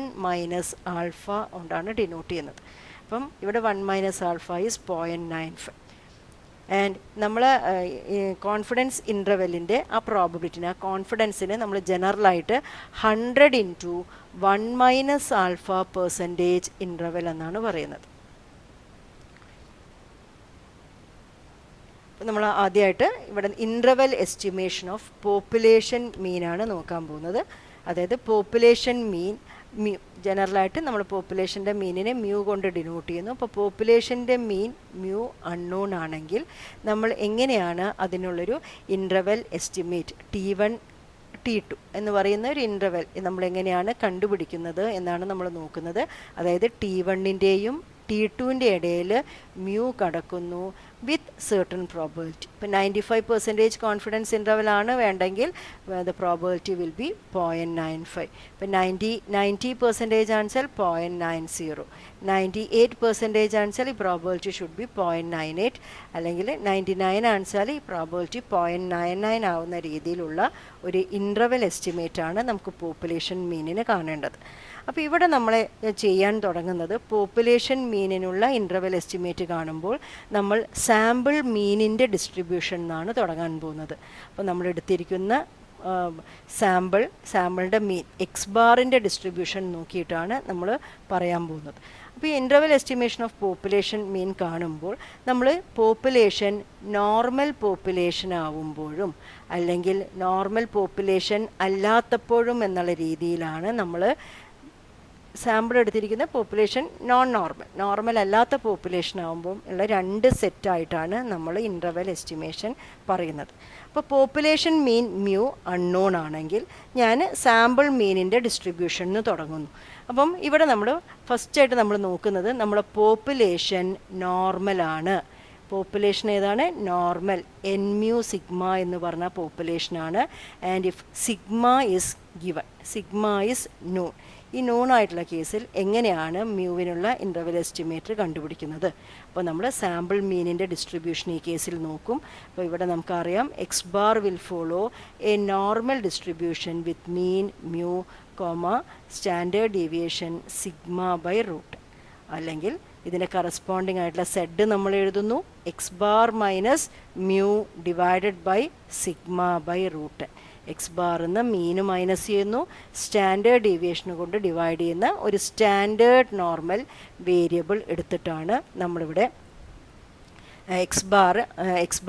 - ആൽഫ കൊണ്ടാണ് ഡിനോട്ട് ചെയ്യുന്നത്. അപ്പം ഇവിടെ 1 - ആൽഫ ഈസ് 0.95. ആൻഡ് നമ്മൾ കോൺഫിഡൻസ് ഇൻ്റർവെല്ലിൻ്റെ ആ പ്രോബബിലിറ്റിനെ, ആ കോൺഫിഡൻസിനെ നമ്മൾ ജനറലായിട്ട് 100 × 1 - ആൽഫ പെർസെൻറ്റേജ് ഇൻ്റർവെൽ എന്നാണ് പറയുന്നത്. നമ്മൾ ആദ്യമായിട്ട് ഇവിടെ ഇൻ്റർവെൽ എസ്റ്റിമേഷൻ ഓഫ് പോപ്പുലേഷൻ മീനാണ് നോക്കാൻ പോകുന്നത്. അതായത് പോപ്പുലേഷൻ മീൻ ജനറലായിട്ട് നമ്മൾ പോപ്പുലേഷൻ്റെ മീനിനെ മ്യൂ കൊണ്ട് ഡിനോട്ട് ചെയ്യുന്നു. അപ്പോൾ പോപ്പുലേഷൻ്റെ മീൻ മ്യൂ അൺനോൺ ആണെങ്കിൽ നമ്മൾ എങ്ങനെയാണ് അതിനുള്ളൊരു ഇൻ്റർവെൽ എസ്റ്റിമേറ്റ് t1 t2 എന്ന് പറയുന്ന ഒരു ഇൻ്റർവെൽ നമ്മളെങ്ങനെയാണ് കണ്ടുപിടിക്കുന്നത് എന്നാണ് നമ്മൾ നോക്കുന്നത്. അതായത് t1ൻ്റെയും t2ൻ്റെ ഇടയിൽ മ്യൂ കടക്കുന്നു വിത്ത് സർട്ടൺ പ്രോബബിലിറ്റി. ഇപ്പം 95% കോൺഫിഡൻസ് ഇൻ്റർവെലാണ് വേണ്ടെങ്കിൽ ദ പ്രോബബിലിറ്റി വിൽ ബി 0.95. ഇപ്പം 90% ആണെച്ചാൽ 0.90, 98% ആണെച്ചാൽ ഈ പ്രോബബിലിറ്റി ഷുഡ് ബി 0.98, അല്ലെങ്കിൽ 99 ആണെച്ചാൽ ഈ പ്രോബബിലിറ്റി 0.99 ആവുന്ന രീതിയിലുള്ള ഒരു ഇൻ്റർവെൽ എസ്റ്റിമേറ്റാണ് നമുക്ക് പോപ്പുലേഷൻ മീനിന് കാണേണ്ടത്. അപ്പോൾ ഇവിടെ നമ്മൾ ചെയ്യാൻ തുടങ്ങുന്നത് പോപ്പുലേഷൻ മീനിനുള്ള ഇൻ്റർവെൽ എസ്റ്റിമേറ്റ് കാണുമ്പോൾ നമ്മൾ സാമ്പിൾ മീനിൻ്റെ ഡിസ്ട്രിബ്യൂഷൻ എന്നാണ് തുടങ്ങാൻ പോകുന്നത്. അപ്പോൾ നമ്മൾ എടുത്തിരിക്കുന്ന സാമ്പിളിൻ്റെ മീൻ എക്സ് ബാറിൻ്റെ ഡിസ്ട്രിബ്യൂഷൻ നോക്കിയിട്ടാണ് നമ്മൾ പറയാൻ പോകുന്നത്. അപ്പോൾ ഈ ഇൻ്റർവെൽ എസ്റ്റിമേഷൻ ഓഫ് പോപ്പുലേഷൻ മീൻ കാണുമ്പോൾ നമ്മൾ പോപ്പുലേഷൻ നോർമൽ പോപ്പുലേഷൻ ആവുമ്പോഴും അല്ലെങ്കിൽ നോർമൽ പോപ്പുലേഷൻ അല്ലാത്തപ്പോഴും എന്നുള്ള രീതിയിലാണ് നമ്മൾ സാമ്പിൾ എടുത്തിരിക്കുന്ന പോപ്പുലേഷൻ നോർമൽ അല്ലാത്ത പോപ്പുലേഷൻ ആകുമ്പോൾ ഉള്ള രണ്ട് സെറ്റായിട്ടാണ് നമ്മൾ ഇൻ്റർവെൽ എസ്റ്റിമേഷൻ പറയുന്നത്. അപ്പോൾ പോപ്പുലേഷൻ മീൻ മ്യൂ അൺനോൺ ആണെങ്കിൽ ഞാൻ സാമ്പിൾ മീനിൻ്റെ ഡിസ്ട്രിബ്യൂഷന് തുടങ്ങുന്നു. അപ്പം ഇവിടെ നമ്മൾ ഫസ്റ്റായിട്ട് നമ്മൾ നോക്കുന്നത് നമ്മളെ പോപ്പുലേഷൻ നോർമലാണ്. പോപ്പുലേഷൻ ഏതാണ്? നോർമൽ. mu സിഗ്മ എന്ന് പറഞ്ഞ പോപ്പുലേഷനാണ്. And if sigma is given, sigma is known. ഈ നോൺ ആയിട്ടുള്ള കേസിൽ എങ്ങനെയാണ് മ്യൂവിനുള്ള ഇൻ്റർവെൽ എസ്റ്റിമേറ്റർ കണ്ടുപിടിക്കുന്നത്? അപ്പോൾ നമ്മൾ സാമ്പിൾ മീനിൻ്റെ ഡിസ്ട്രിബ്യൂഷൻ ഈ കേസിൽ നോക്കും. അപ്പോൾ ഇവിടെ നമുക്കറിയാം x bar will follow a normal distribution with mean mu standard deviation sigma root. അല്ലെങ്കിൽ ഇതിൻ്റെ കറസ്പോണ്ടിങ് ആയിട്ടുള്ള സെഡ് നമ്മൾ എഴുതുന്നു x bar minus mu divided by sigma root. X ബാറിന്ന് മീന് മൈനസ് ചെയ്യുന്നു, സ്റ്റാൻഡേർഡ് ഡീവിയേഷന് കൊണ്ട് ഡിവൈഡ് ചെയ്യുന്ന ഒരു സ്റ്റാൻഡേർഡ് നോർമൽ വേരിയബിൾ എടുത്തിട്ടാണ് നമ്മളിവിടെ എക്സ്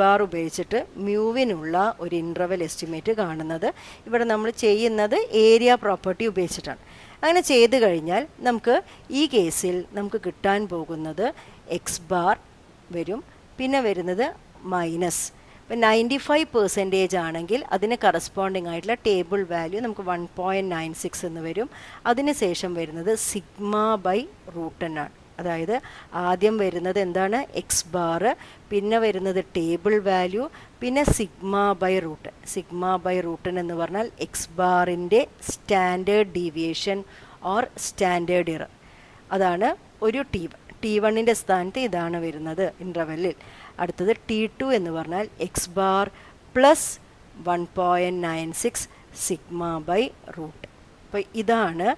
ബാർ ഉപയോഗിച്ചിട്ട് മ്യൂവിനുള്ള ഒരു ഇൻ്റർവെൽ എസ്റ്റിമേറ്റ് കാണുന്നത്. ഇവിടെ നമ്മൾ ചെയ്യുന്നത് ഏരിയ പ്രോപ്പർട്ടി ഉപയോഗിച്ചിട്ടാണ്. അങ്ങനെ ചെയ്ത് കഴിഞ്ഞാൽ നമുക്ക് ഈ കേസിൽ നമുക്ക് കിട്ടാൻ പോകുന്നത് എക്സ് ബാർ വരും, പിന്നെ വരുന്നത് മൈനസ്. ഇപ്പം 95% ആണെങ്കിൽ അതിന് കറസ്പോണ്ടിങ് ആയിട്ടുള്ള ടേബിൾ വാല്യൂ നമുക്ക് 1.96 എന്ന് വരും. അതിന് ശേഷം വരുന്നത് സിഗ്മ/റൂട്ട് എന്നാണ്. അതായത് ആദ്യം വരുന്നത് എന്താണ്? എക്സ് ബാർ, പിന്നെ വരുന്നത് ടേബിൾ വാല്യൂ, പിന്നെ സിഗ്മ/റൂട്ട്. സിഗ്മ/റൂട്ട് എന്ന് പറഞ്ഞാൽ എക്സ് ബാറിൻ്റെ standard deviation or standard error. അതാണ് ഒരു T1ൻ്റെ സ്ഥാനത്ത് ഇതാണ് വരുന്നത് ഇൻ്റർവെല്ലിൽ. അടുത്തത് T2 എന്ന് പറഞ്ഞാൽ x bar plus 1.96 sigma by root. അപ്പോൾ ഇതാണ്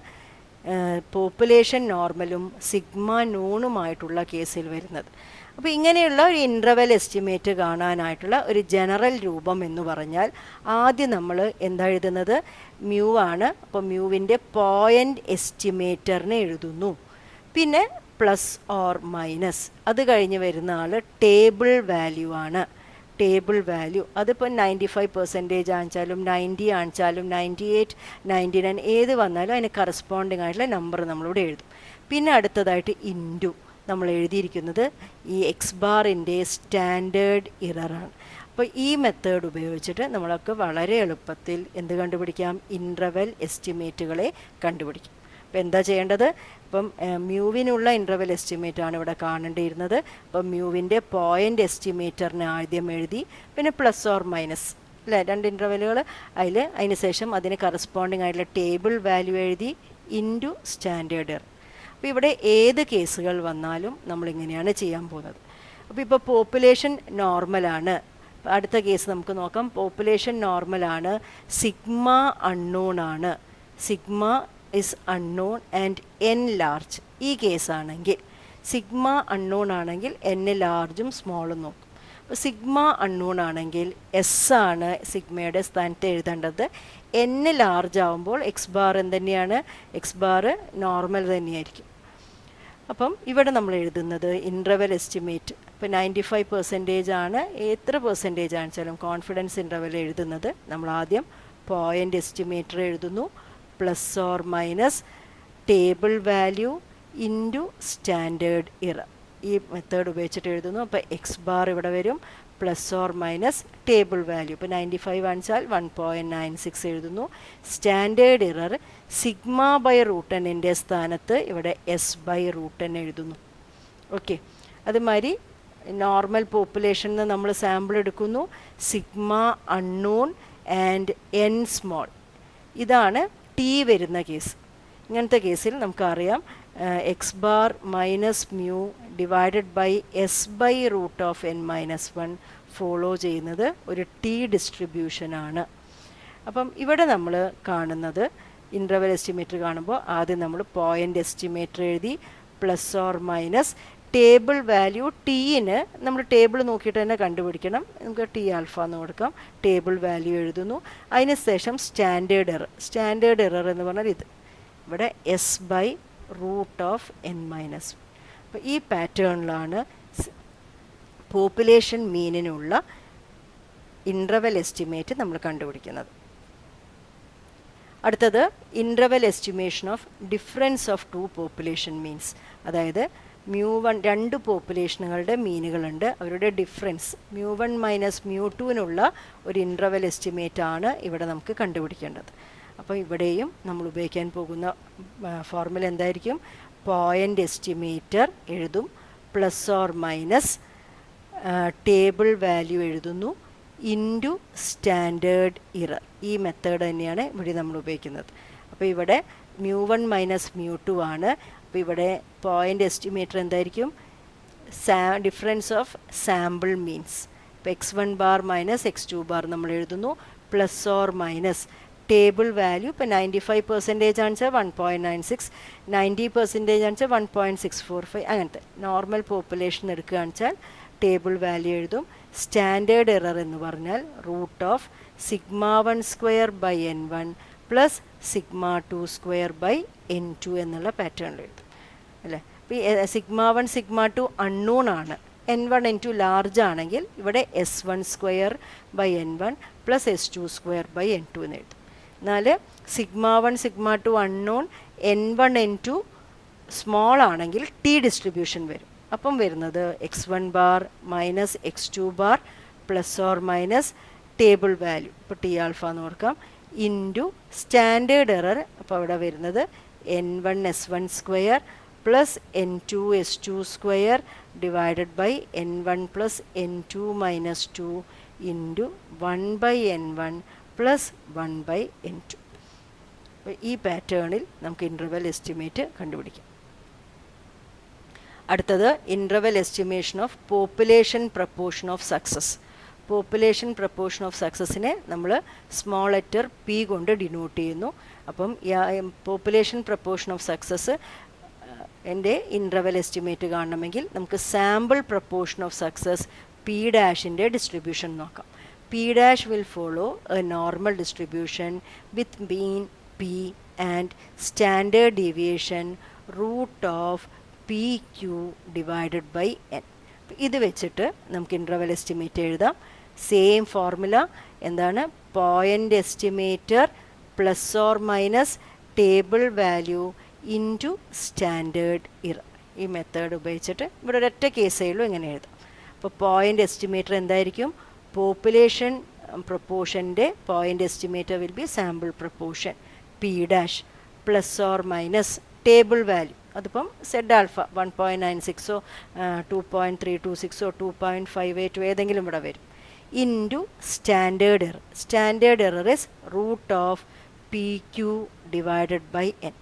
പോപ്പുലേഷൻ നോർമലും സിഗ്മ നോണുമായിട്ടുള്ള കേസിൽ വരുന്നത്. അപ്പോൾ ഇങ്ങനെയുള്ള ഒരു ഇൻ്റർവെൽ എസ്റ്റിമേറ്റ് കാണാനായിട്ടുള്ള ഒരു ജനറൽ രൂപം എന്ന് പറഞ്ഞാൽ ആദ്യം നമ്മൾ എന്താ എഴുതുന്നത്? മ്യൂ ആണ്. അപ്പോൾ മ്യൂവിൻ്റെ പോയിൻ്റ് എസ്റ്റിമേറ്ററിനെ എഴുതുന്നു. പിന്നെ പ്ലസ് ഓർ മൈനസ്. അത് കഴിഞ്ഞ് വരുന്ന ആൾ ടേബിൾ വാല്യൂ ആണ്. ടേബിൾ വാല്യൂ അതിപ്പോൾ 95% ആണെച്ചാലും 90 ആണെച്ചാലും 98, 99 ഏത് വന്നാലും അതിന് കറസ്പോണ്ടിങ് ആയിട്ടുള്ള നമ്പർ നമ്മളിവിടെ എഴുതും. പിന്നെ അടുത്തതായിട്ട് ഇൻറ്റു നമ്മൾ എഴുതിയിരിക്കുന്നത് ഈ എക്സ് ബാറിൻ്റെ സ്റ്റാൻഡേർഡ് ഇററാണ്. അപ്പോൾ ഈ മെത്തേഡ് ഉപയോഗിച്ചിട്ട് നമ്മളൊക്കെ വളരെ എളുപ്പത്തിൽ എന്ത് കണ്ടുപിടിക്കാം? ഇൻ്റർവെൽ എസ്റ്റിമേറ്റുകളെ കണ്ടുപിടിക്കും. അപ്പോൾ എന്താ ചെയ്യേണ്ടത്? ഇപ്പം മ്യൂവിനുള്ള ഇൻ്റർവെൽ എസ്റ്റിമേറ്റ് ആണ് ഇവിടെ കാണേണ്ടിയിരുന്നത്. അപ്പം മ്യൂവിൻ്റെ പോയിൻ്റ് എസ്റ്റിമേറ്ററിനെ ആദ്യം എഴുതി, പിന്നെ പ്ലസ് ഓർ മൈനസ് അല്ലേ, 2 ഇൻ്റർവെല്ലുകൾ. അതിന് ശേഷം അതിന് കറസ്പോണ്ടിങ് ആയിട്ടുള്ള ടേബിൾ വാല്യൂ എഴുതി ഇൻറ്റു സ്റ്റാൻഡേർഡ് എറർ. അപ്പോൾ ഇവിടെ ഏത് കേസുകൾ വന്നാലും നമ്മളിങ്ങനെയാണ് ചെയ്യാൻ പോകുന്നത്. അപ്പോൾ ഇപ്പോൾ പോപ്പുലേഷൻ നോർമലാണ്. അടുത്ത കേസ് നമുക്ക് നോക്കാം. പോപ്പുലേഷൻ നോർമലാണ്, സിഗ്മ അൺനോൺ ആണ്. Sigma is unknown and n large. ഈ കേസാണെങ്കിൽ സിഗ്മ അൺനോൺ ആണെങ്കിൽ n ലാർജും സ്മോളും നോക്കും. അപ്പോൾ സിഗ്മ അൺനോൺ ആണെങ്കിൽ എസ് ആണ് സിഗ്മയുടെ സ്ഥാനത്ത് എഴുതേണ്ടത്. n ലാർജ് ആവുമ്പോൾ എക്സ് ബാർ എന്തുതന്നെയാണ്? എക്സ് ബാർ നോർമൽ തന്നെയായിരിക്കും. അപ്പം ഇവിടെ നമ്മൾ എഴുതുന്നത് ഇൻ്റർവെൽ എസ്റ്റിമേറ്റ് ഇപ്പോൾ 95% ആണ്. എത്ര പെർസെൻറ്റേജ് ആണെച്ചാലും കോൺഫിഡൻസ് ഇൻ്റർവെൽ എഴുതുന്നത് നമ്മൾ ആദ്യം പോയിൻ്റ് എസ്റ്റിമേറ്റർ എഴുതുന്നു, plus or minus table value into standard error. ഈ മെത്തേഡ് ഉപയോഗിച്ചിട്ട് എഴുതുന്നു. അപ്പോൾ എക്സ് ബാർ ഇവിടെ വരും, plus or minus table value. ഇപ്പോൾ 95 ആണെച്ചാൽ 1.96 എഴുതുന്നു. Standard error sigma by root എന്നിൻ്റെ സ്ഥാനത്ത് ഇവിടെ എസ് ബൈ റൂട്ട് എൻ എഴുതുന്നു. ഓക്കെ, അതുമാതിരി നോർമൽ പോപ്പുലേഷനിൽ നമ്മൾ സാമ്പിൾ എടുക്കുന്നു. Sigma unknown and n small. ഇതാണ് ടി വരുന്ന കേസ്. ഇങ്ങനത്തെ കേസിൽ നമുക്കറിയാം x bar minus mu divided by s by root of n minus 1 follow ചെയ്യുന്നത് ഒരു ടി ഡിസ്ട്രിബ്യൂഷനാണ്. അപ്പം ഇവിടെ നമ്മൾ കാണുന്നത് ഇൻ്റർവെൽ എസ്റ്റിമേറ്റർ കാണുമ്പോൾ ആദ്യം നമ്മൾ പോയിൻ്റ് എസ്റ്റിമേറ്റർ എഴുതി, plus or minus table value tin നമ്മൾ ടേബിൾ നോക്കിയിട്ട് തന്നെ കണ്ടുപിടിക്കണം. നമുക്ക് ടി ആൽഫ എന്ന് കൊടുക്കാം. ടേബിൾ വാല്യൂ എഴുതുന്നു. അതിന് ശേഷം സ്റ്റാൻഡേർഡ് എറർ. സ്റ്റാൻഡേർഡ് എറർ എന്ന് പറഞ്ഞാൽ ഇത് ഇവിടെ s by root of n minus. അപ്പോൾ ഈ പാറ്റേണിലാണ് പോപ്പുലേഷൻ മീനിനുള്ള ഇൻ്റർവെൽ എസ്റ്റിമേറ്റ് നമ്മൾ കണ്ടുപിടിക്കുന്നത്. അടുത്തത് interval estimation of difference of 2 population means. അതായത് മ്യൂ1 2 പോപ്പുലേഷനുകളുടെ മീനുകളുണ്ട്, അവരുടെ ഡിഫറൻസ് മ്യൂ1 മൈനസ് മ്യൂ2നുള്ള ഒരു ഇൻ്റർവെൽ എസ്റ്റിമേറ്റ് ആണ് ഇവിടെ നമുക്ക് കണ്ടുപിടിക്കേണ്ടത്. അപ്പോൾ ഇവിടെയും നമ്മൾ ഉപയോഗിക്കാൻ പോകുന്ന ഫോർമുല എന്തായിരിക്കും? പോയിൻ്റ് എസ്റ്റിമേറ്റർ എഴുതും, plus or minus table value എഴുതുന്നു, ഇൻറ്റു സ്റ്റാൻഡേർഡ് ഇറർ. ഈ മെത്തേഡ് തന്നെയാണ് ഇവിടെ നമ്മൾ ഉപയോഗിക്കുന്നത്. അപ്പോൾ ഇവിടെ മ്യൂ1 മൈനസ് മ്യൂ2 ആണ്. അപ്പോൾ ഇവിടെ പോയിൻ്റ് എസ്റ്റിമേറ്റർ എന്തായിരിക്കും? Difference of sample means. ഇപ്പോൾ x1 bar minus x2 bar നമ്മൾ എഴുതുന്നു, plus or minus table value. ഇപ്പോൾ 95% ആണെച്ചാൽ 1.96, 90% ആണെച്ചാൽ 1.645. അങ്ങനത്തെ നോർമൽ പോപ്പുലേഷൻ എടുക്കുകയാണെന്ന് വെച്ചാൽ ടേബിൾ വാല്യൂ എഴുതും. സ്റ്റാൻഡേർഡ് എറർ എന്ന് പറഞ്ഞാൽ root of sigma one square by n1 plus sigma two square by n2 എന്നുള്ള പാറ്റേണിൽ എഴുതും അല്ലേ. അപ്പോൾ ഈ സിഗ്മ1 സിഗ്മ2 അൺനോൺ ആണ്. n1 n2 ലാർജ് ആണെങ്കിൽ ഇവിടെ s1 square by n1 plus s2 square by n2 എന്ന് എഴുതും. എന്നാൽ sigma one sigma two unknown, n1 n2 small ആണെങ്കിൽ ടി ഡിസ്ട്രിബ്യൂഷൻ വരും. അപ്പം വരുന്നത് x1 bar minus x2 bar plus or minus table value, ഇപ്പോൾ ടി ആൽഫ എന്ന് ഓർക്കാം, ഇൻറ്റു സ്റ്റാൻഡേർഡ് എറർ. അപ്പോൾ അവിടെ വരുന്നത് n1 s1 square plus n2 s2 square divided by n1 plus n2 minus 2 into 1 by n1 plus 1 by n2. അപ്പോൾ ഈ പാറ്റേണിൽ നമുക്ക് ഇൻ്റർവെൽ എസ്റ്റിമേറ്റ് കണ്ടുപിടിക്കാം. അടുത്തത് interval estimation of population proportion of success. Population proportion of സക്സസിനെ നമ്മൾ സ്മോൾ ലെറ്റർ പി കൊണ്ട് ഡിനോട്ട് ചെയ്യുന്നു. അപ്പം പോപ്പുലേഷൻ പ്രപ്പോർഷൻ ഓഫ് സക്സസ് എൻ്റെ ഇൻ്റർവെൽ എസ്റ്റിമേറ്റ് കാണണമെങ്കിൽ നമുക്ക് sample proportion of success p ഡാഷിൻ്റെ ഡിസ്ട്രിബ്യൂഷൻ നോക്കാം. P dash will follow a normal distribution with mean p and standard deviation root of p q divided by n. ഇത് വെച്ചിട്ട് നമുക്ക് ഇൻ്റർവെൽ എസ്റ്റിമേറ്റ് എഴുതാം. സെയിം ഫോർമുല എന്താണ്? Point estimator plus or minus table value into standard error. ഈ മെത്തേഡ് ഉപയോഗിച്ചിട്ട് ഇവിടെ ഒരൊറ്റ കേസേ ഉള്ളൂ ഇങ്ങനെ എഴുതാം. അപ്പോൾ പോയിൻ്റ് എസ്റ്റിമേറ്റർ എന്തായിരിക്കും? പോപ്പുലേഷൻ പ്രപ്പോർഷൻ്റെ point estimator will be sample proportion p dash plus or minus table value. അതിപ്പം സെഡ് ആൽഫ 1.96 2.326 2.582 ഏതെങ്കിലും ഇവിടെ വരും. Into standard error. Standard error is root of p q divided by n.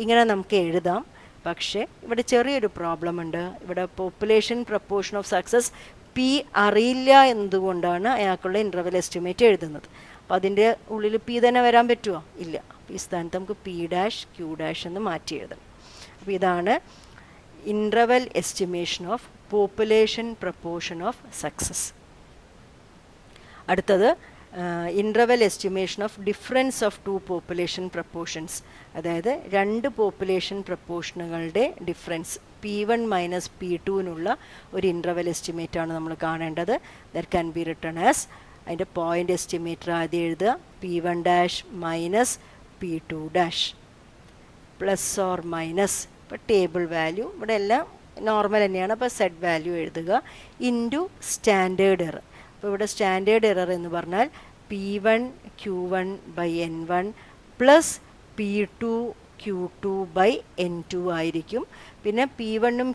ഇങ്ങനെ നമുക്ക് എഴുതാം. പക്ഷേ ഇവിടെ ചെറിയൊരു പ്രോബ്ലം ഉണ്ട്. ഇവിടെ population proportion of success p അറിയില്ല എന്നതുകൊണ്ടാണ് അയാൾക്കുള്ള ഇൻ്റർവെൽ എസ്റ്റിമേറ്റ് എഴുതുന്നത്. അപ്പോൾ അതിൻ്റെ ഉള്ളിൽ പി തന്നെ വരാൻ പറ്റുമോ? ഇല്ല. ഈ സ്ഥാനത്ത് നമുക്ക് പി ഡാഷ് ക്യൂ ഡാഷ് എന്ന് മാറ്റി എഴുതണം. അപ്പോൾ ഇതാണ് interval estimation of population proportion of success. അടുത്തത് interval estimation of difference of two population proportions. അതായത് രണ്ട് പോപ്പുലേഷൻ പ്രപ്പോർഷനുകളുടെ ഡിഫറൻസ് P1 മൈനസ് P2നുള്ള ഒരു ഇൻ്റർവെൽ എസ്റ്റിമേറ്റ് ആണ് നമ്മൾ കാണേണ്ടത്. That can be written as, അതിൻ്റെ പോയിൻ്റ് എസ്റ്റിമേറ്റർ ആദ്യം എഴുതുക, P1 dash minus P2 dash plus or minus, ഇപ്പോൾ ടേബിൾ വാല്യൂ ഇവിടെ എല്ലാം നോർമൽ തന്നെയാണ്, അപ്പോൾ സെഡ് വാല്യൂ എഴുതുക, ഇൻറ്റു സ്റ്റാൻഡേർഡ് എറർ. അപ്പോൾ ഇവിടെ സ്റ്റാൻഡേർഡ് എറർ എന്ന് പറഞ്ഞാൽ P1 Q1 by N1 plus P2 Q2 by N2 ആയിരിക്കും. പിന്നെ P1ഉം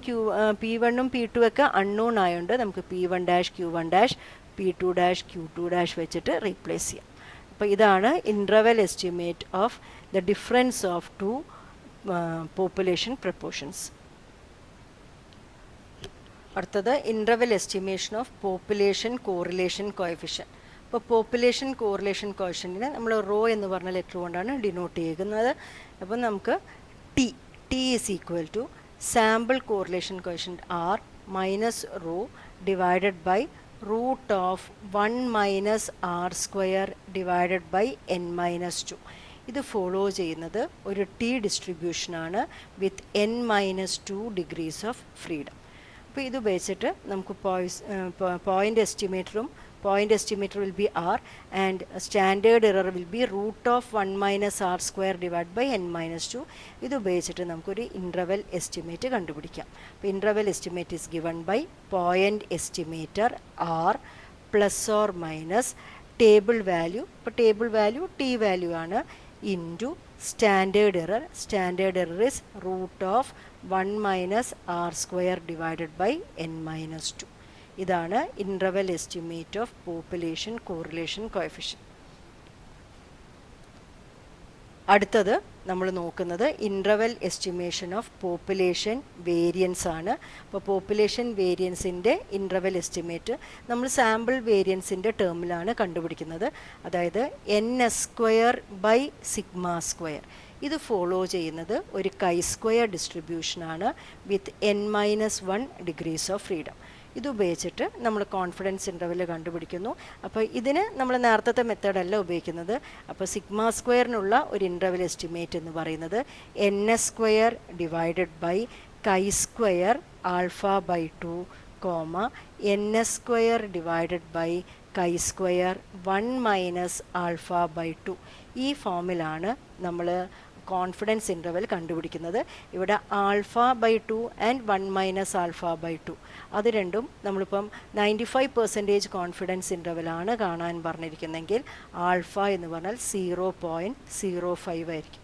P2 ഒക്കെ അൺനോൺ ആയതുകൊണ്ട് നമുക്ക് P1 dash Q1 dash P2 dash Q2 dash വെച്ചിട്ട് റീപ്ലേസ് ചെയ്യാം. അപ്പോൾ ഇതാണ് interval estimate of the difference of two population proportions. അടുത്തത് interval estimation of population correlation coefficient. അപ്പോൾ പോപ്പുലേഷൻ കോറിലേഷൻ കോഎഫിഷ്യൻറ്റിനെ നമ്മൾ റോ എന്ന് പറഞ്ഞ ലെറ്റർ കൊണ്ടാണ് ഡിനോട്ട് ചെയ്യുന്നത്. അപ്പോൾ നമുക്ക് t is equal to sample correlation coefficient r minus rho divided by root of 1 minus r square divided by n minus 2. ഇത് ഫോളോ ചെയ്യുന്നത് ഒരു ടി ഡിസ്ട്രിബ്യൂഷനാണ് with n minus 2 degrees of freedom. അപ്പോൾ ഇത് ഉപയോഗിച്ചിട്ട് നമുക്ക് point estimator will be r and standard error will be root of 1 minus r square divided by n minus 2. ഇത് ഉപയോഗിച്ചിട്ട് നമുക്കൊരു ഇൻ്റർവെൽ എസ്റ്റിമേറ്റ് കണ്ടുപിടിക്കാം. അപ്പോൾ interval estimate is given by point estimator r plus or minus table value, ഇപ്പോൾ ടേബിൾ വാല്യൂ ടി വാല്യൂ ആണ്, into standard error. Standard error is root of 1 minus r square divided by n minus 2. ഇതാണ് interval estimate of population correlation coefficient. അടുത്തത് നമ്മൾ നോക്കുന്നത് interval estimation of population variance ആണ്. അപ്പോൾ പോപ്പുലേഷൻ വേരിയൻസിൻ്റെ ഇൻ്റർവെൽ എസ്റ്റിമേറ്റ് നമ്മൾ സാമ്പിൾ വേരിയൻസിൻ്റെ ടേമിലാണ് കണ്ടുപിടിക്കുന്നത്. അതായത് NS square by sigma square. ഇത് ഫോളോ ചെയ്യുന്നത് ഒരു കൈ സ്ക്വയർ ഡിസ്ട്രിബ്യൂഷനാണ് with n minus 1 degrees of freedom. ഇത് ഉപയോഗിച്ചിട്ട് നമ്മൾ കോൺഫിഡൻസ് ഇൻ്റർവെൽ കണ്ടുപിടിക്കുന്നു. അപ്പോൾ ഇതിന് നമ്മൾ നേരത്തെ മെത്തേഡല്ല ഉപയോഗിക്കുന്നത്. അപ്പോൾ സിഗ്മ സ്ക്വയറിനുള്ള ഒരു ഇൻ്റർവെൽ എസ്റ്റിമേറ്റ് എന്ന് പറയുന്നത് NS square divided by chi square alpha by 2 NS square divided by chi square 1 minus alpha by 2. ഈ ഫോമിലാണ് നമ്മൾ കോൺഫിഡൻസ് ഇൻ്റർവെൽ കണ്ടുപിടിക്കുന്നത്. ഇവിടെ alpha by 2 and 1 minus alpha by 2 അത് രണ്ടും നമ്മളിപ്പം 95% കോൺഫിഡൻസ് ഇൻ്റർവെലാണ് കാണാൻ പറഞ്ഞിരിക്കുന്നതെങ്കിൽ ആൽഫ എന്ന് പറഞ്ഞാൽ 0.05 ആയിരിക്കും.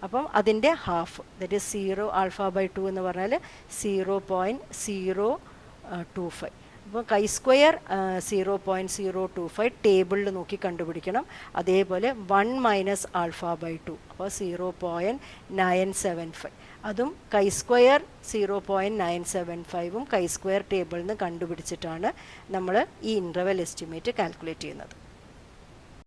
അപ്പം അതിൻ്റെ half, that is 0 alpha by 2 എന്ന് പറഞ്ഞാൽ 0.025. അപ്പോൾ chi² 0.025 ടേബിളിൽ നോക്കി കണ്ടുപിടിക്കണം. അതേപോലെ 1 - α/2 അപ്പോൾ 0.975 അതും chi² 0.975 chi² ടേബിളിൽ നിന്ന് കണ്ടുപിടിച്ചിട്ടാണ് നമ്മൾ ഈ ഇൻ്റർവെൽ എസ്റ്റിമേറ്റ് കാൽക്കുലേറ്റ് ചെയ്യുന്നത്.